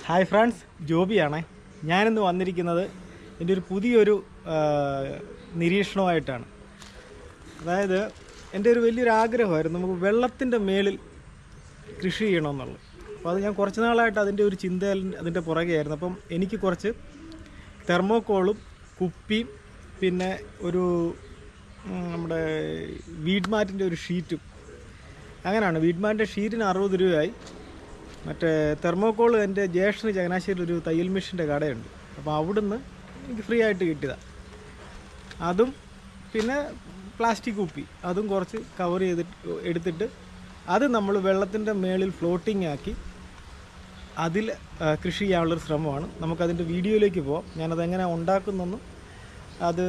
Hi friends, ജോബിയാണേ. ഞാനിന്ന് വന്നിരിക്കുന്നത് എൻ്റെ ഒരു പുതിയൊരു നിരീക്ഷണമായിട്ടാണ്. അതായത് എൻ്റെ ഒരു വലിയൊരു ആഗ്രഹമായിരുന്നു നമുക്ക് വെള്ളത്തിൻ്റെ മേളിൽ കൃഷി ചെയ്യണമെന്നുള്ളത്. അപ്പോൾ അത് ഞാൻ കുറച്ച് നാളായിട്ട് അതിൻ്റെ ഒരു ചിന്തയിൽ അതിൻ്റെ പുറകെയായിരുന്നു. അപ്പം എനിക്ക് കുറച്ച് തെർമോക്കോളും കുപ്പിയും പിന്നെ ഒരു നമ്മുടെ വീഡ് മാറ്റിൻ്റെ ഒരു ഷീറ്റും, അങ്ങനെയാണ്. വീഡ് മാറ്റിൻ്റെ ഷീറ്റിന് 60 രൂപയായി. മറ്റേ തെർമോക്കോൾ എൻ്റെ ജ്യേഷ്ഠന് ചങ്ങനാശ്ശേരിയിൽ ഒരു തയ്യൽ മെഷീൻ്റെ കടയുണ്ട്. അപ്പോൾ അവിടുന്ന് എനിക്ക് ഫ്രീ ആയിട്ട് കിട്ടിയതാണ്. അതും പിന്നെ പ്ലാസ്റ്റിക് കുപ്പി അതും കുറച്ച് കവർ എടുത്തിട്ട് അത് നമ്മൾ വെള്ളത്തിൻ്റെ മേളിൽ ഫ്ലോട്ടിംഗ് ആക്കി അതിൽ കൃഷി ചെയ്യാനുള്ളൊരു ശ്രമമാണ്. നമുക്കതിൻ്റെ വീഡിയോയിലേക്ക് പോവാം. ഞാനതെങ്ങനെ ഉണ്ടാക്കുന്നെന്നും അത്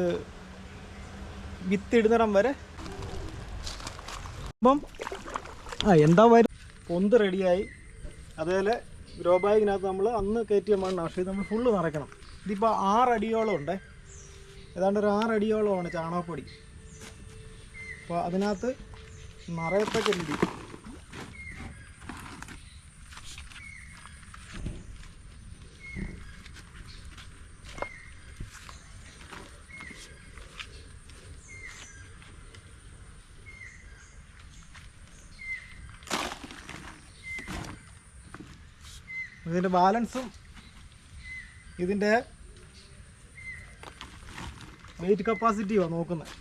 വിത്തിടുന്നിടം വരെ. അപ്പം എന്താ വരും പൊന്ത് റെഡിയായി. അതേപോലെ ഗ്രോ ബാഗിനകത്ത് നമ്മൾ അന്ന് കയറ്റിയ മണ്ണ്, പക്ഷേ ഇത് നമ്മൾ ഫുള്ള് നിറയ്ക്കണം. ഇതിപ്പോൾ 6 അടിയോളം ഉണ്ടേ, ഏതാണ്ട് ഒരു 6 അടിയോളമാണ് ചാണകപ്പൊടി. അപ്പോൾ അതിനകത്ത് നിറയത്തൊക്കെ ഉണ്ട്. ഇതിൻ്റെ ബാലൻസും ഇതിൻ്റെ വെയിറ്റ് കപ്പാസിറ്റിയാണ് നോക്കുന്നത്.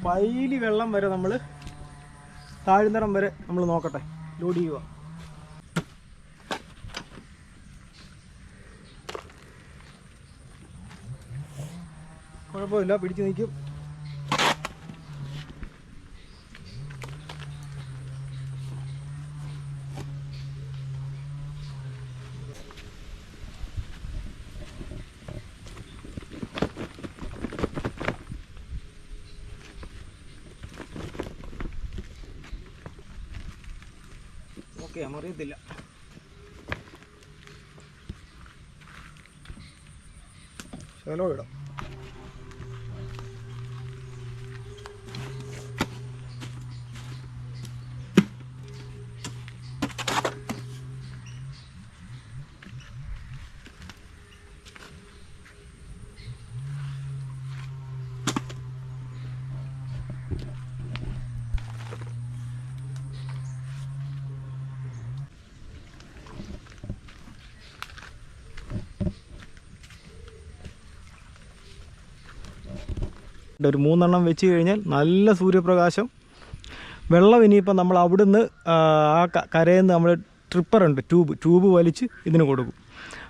പൈലി വെള്ളം വരെ നമ്മൾ താഴ്ന്നിടം വരെ നമ്മൾ നോക്കട്ടെ, ലോഡ് ചെയ്യുക. കുഴപ്പമില്ല, പിടിച്ച് നിൽക്കും. ഓക്കെ, അറിയത്തില്ല. ശകലം ഇടാം. ഒരു 3 എണ്ണം വെച്ച് കഴിഞ്ഞാൽ നല്ല സൂര്യപ്രകാശം. വെള്ളം ഇനിയിപ്പോൾ നമ്മൾ അവിടുന്ന് ആ കരയിൽ നിന്ന് നമ്മൾ ട്രിപ്പറുണ്ട്, ട്യൂബ് വലിച്ച് ഇതിന് കൊടുക്കും.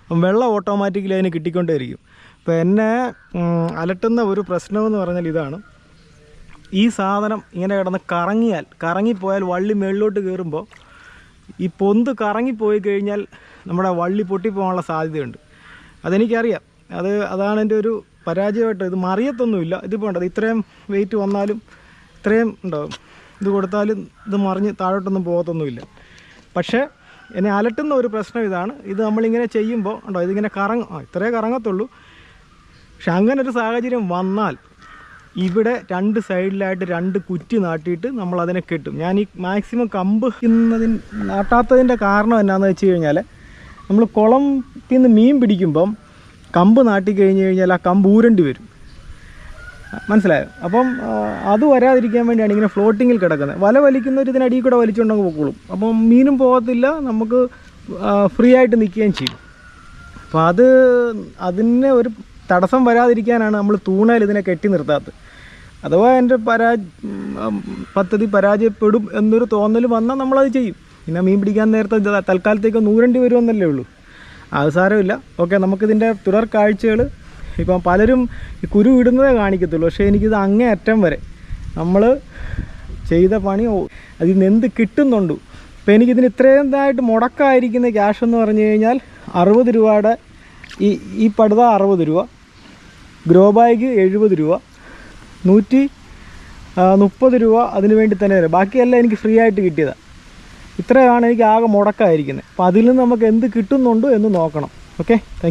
അപ്പം വെള്ളം ഓട്ടോമാറ്റിക്കലി അതിന് കിട്ടിക്കൊണ്ടേയിരിക്കും. ഇപ്പോൾ എന്നെ അലട്ടുന്ന ഒരു പ്രശ്നമെന്ന് പറഞ്ഞാൽ ഇതാണ്. ഈ സാധനം ഇങ്ങനെ കിടന്ന് കറങ്ങിപ്പോയാൽ വള്ളി മേളിലോട്ട് കയറുമ്പോൾ ഈ പൊന്ത് കറങ്ങിപ്പോയി കഴിഞ്ഞാൽ നമ്മുടെ വള്ളി പൊട്ടിപ്പോകാനുള്ള സാധ്യതയുണ്ട്. അതെനിക്കറിയാം. അതാണ് എൻ്റെ ഒരു പരാജയമായിട്ട്. ഇത് മറിയത്തൊന്നുമില്ല. ഇതിപ്പോൾ ഉണ്ടത് ഇത്രയും വെയിറ്റ് വന്നാലും ഇത്രയും ഉണ്ടാവും, ഇത് കൊടുത്താലും ഇത് മറിഞ്ഞ് താഴോട്ടൊന്നും പോകത്തൊന്നുമില്ല. പക്ഷേ എന്നെ അലട്ടുന്ന ഒരു പ്രശ്നം ഇതാണ്. ഇത് നമ്മളിങ്ങനെ ചെയ്യുമ്പോൾ ഉണ്ടോ, ഇതിങ്ങനെ ഇത്രേ കറങ്ങത്തുള്ളൂ. പക്ഷെ അങ്ങനെ ഒരു സാഹചര്യം വന്നാൽ ഇവിടെ 2 സൈഡിലായിട്ട് 2 കുറ്റി നാട്ടിയിട്ട് നമ്മളതിനെ കെട്ടും. ഞാൻ ഈ മാക്സിമം കമ്പ് നാട്ടാത്തതിൻ്റെ കാരണം എന്നാന്ന് വെച്ച് കഴിഞ്ഞാൽ, നമ്മൾ കുളത്തിൽ നിന്ന് മീൻ പിടിക്കുമ്പം കമ്പ് നാട്ടി കഴിഞ്ഞ് കഴിഞ്ഞാൽ ആ കമ്പ് ഊരണ്ടി വരും, മനസ്സിലായോ? അപ്പം അത് വരാതിരിക്കാൻ വേണ്ടിയാണ് ഇങ്ങനെ ഫ്ലോട്ടിങ്ങിൽ കിടക്കുന്നത്. വല വലിക്കുന്നവർ ഇതിനടിയിൽ കൂടെ വലിച്ചുകൊണ്ടങ്ങ് പൊക്കോളും. അപ്പം മീനും പോകത്തില്ല, നമുക്ക് ഫ്രീ ആയിട്ട് നിൽക്കുകയും ചെയ്യും. അപ്പോൾ അതിന് ഒരു തടസ്സം വരാതിരിക്കാനാണ് നമ്മൾ തൂണയിൽ ഇതിനെ കെട്ടി നിർത്താത്തത്. അഥവാ എൻ്റെ പദ്ധതി പരാജയപ്പെടും എന്നൊരു തോന്നൽ വന്നാൽ നമ്മളത് ചെയ്യും. പിന്നെ മീൻ പിടിക്കാൻ നേരത്തെ തൽക്കാലത്തേക്ക് നൂരണ്ടി വരുമെന്നല്ലേ ഉള്ളൂ. അത് സാരമില്ല. ഓക്കെ, നമുക്കിതിൻ്റെ തുടർ കാഴ്ചകൾ ഇപ്പം പലരും ഈ കുരു ഇടുന്നതേ കാണിക്കത്തുള്ളൂ. പക്ഷേ എനിക്കിത് അങ്ങേ അറ്റം വരെ നമ്മൾ ചെയ്ത പണി അതിൽ നിന്ന് എന്ത് കിട്ടുന്നുണ്ട്. ഇപ്പോൾ എനിക്കിതിന് ഇത്രേതായിട്ട് മുടക്കമായിരിക്കുന്ന ക്യാഷ് എന്ന് പറഞ്ഞു കഴിഞ്ഞാൽ 60 രൂപയുടെ ഈ പടുത 60 രൂപ, ഗ്രോ ബാഗ് 70 രൂപ, 130 രൂപ അതിന് വേണ്ടി തന്നെ തരാം. ബാക്കിയെല്ലാം എനിക്ക് ഫ്രീ ആയിട്ട് കിട്ടിയതാണ്. ഇത്രയാണ് എനിക്ക് ആകെ മുടക്കമായിരിക്കുന്നത്. അപ്പോൾ അതിൽ നിന്ന് നമുക്ക് എന്ത് കിട്ടുന്നുണ്ടോ എന്ന് നോക്കണം. Okay, thank you.